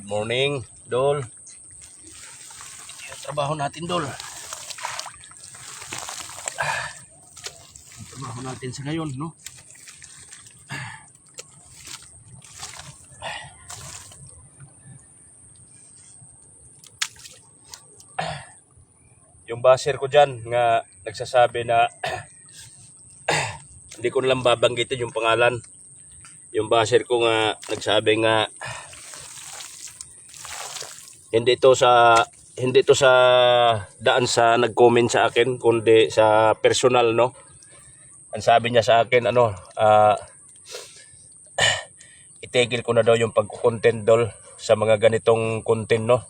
Good morning, Dol. Ito yung trabaho natin, Dol. Yung trabaho natin sa ngayon, no? Yung basher ko dyan nga nagsasabi na hindi ko nalang babanggitin yung pangalan. Yung basher ko nga nagsabi nga hindi to sa daan sa nag-comment sa akin kundi sa personal, no. Ang sabi niya sa akin itigil ko na daw yung pagko-content, Dol, sa mga ganitong content, no.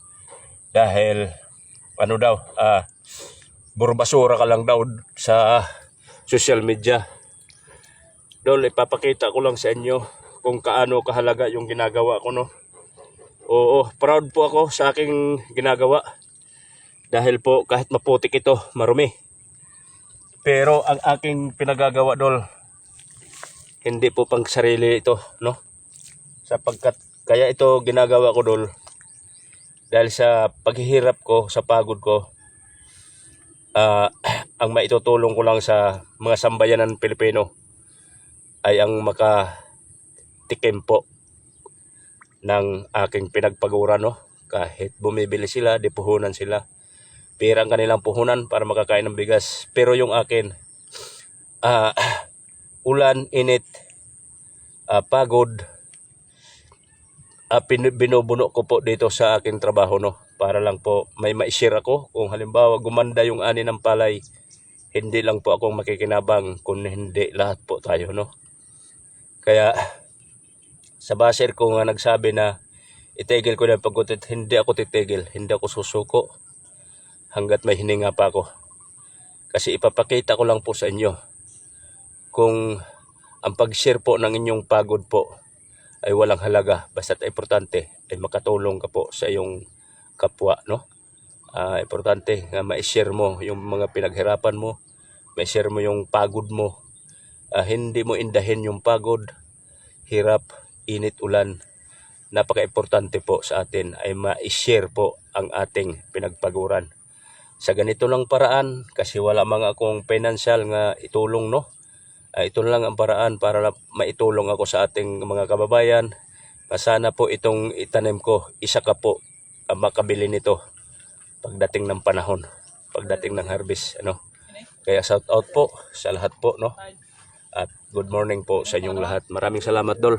Dahil burbasura ka lang daw sa social media. Dol, ipapakita ko lang sa inyo kung kaano kahalaga yung ginagawa ko, no. Oo, proud po ako sa aking ginagawa. Dahil po kahit maputik ito, marumi. Pero ang aking pinagagawa, Dol, hindi po pang sarili ito, no. Sapagkat kaya ito ginagawa ko, Dol, dahil sa paghihirap ko, sa pagod ko, ang maitutulong ko lang sa mga sambayanan Pilipino ay ang makatikim po ng aking pinagpaguran, no. Kahit bumibili sila, di puhunan sila. Pira ang kanilang puhunan para makakain ng bigas. Pero yung akin, ulan, init, pagod, binubuno ko po dito sa aking trabaho, no. Para lang po may ma-share ako. Kung halimbawa gumanda yung ani ng palay, hindi lang po akong makikinabang, kundi hindi lahat po tayo, no. Kaya sa basher ko nga nagsabi na itigil ko na pagkutit, hindi ako titigil, hindi ako susuko hanggat may hininga pa ako. Kasi ipapakita ko lang po sa inyo kung ang pag-share po ng inyong pagod po ay walang halaga, basta't importante ay makatulong ka po sa iyong kapwa, no. Importante nga ma-share mo yung mga pinaghirapan mo, ma-share mo yung pagod mo. Hindi mo indahin yung pagod, hirap, init, ulan. Napaka-importante po sa atin ay ma-share po ang ating pinagpaguran. Sa ganito lang paraan, kasi wala mga akong financial nga itulong, no. Ito lang ang paraan para maitulong ako sa ating mga kababayan. Sana po itong itanim ko, isa ka po makabili nito pagdating ng panahon, pagdating ng harvest, ano. Kaya shout out po sa lahat po, no. At good morning po sa inyong lahat. Maraming salamat, Dol.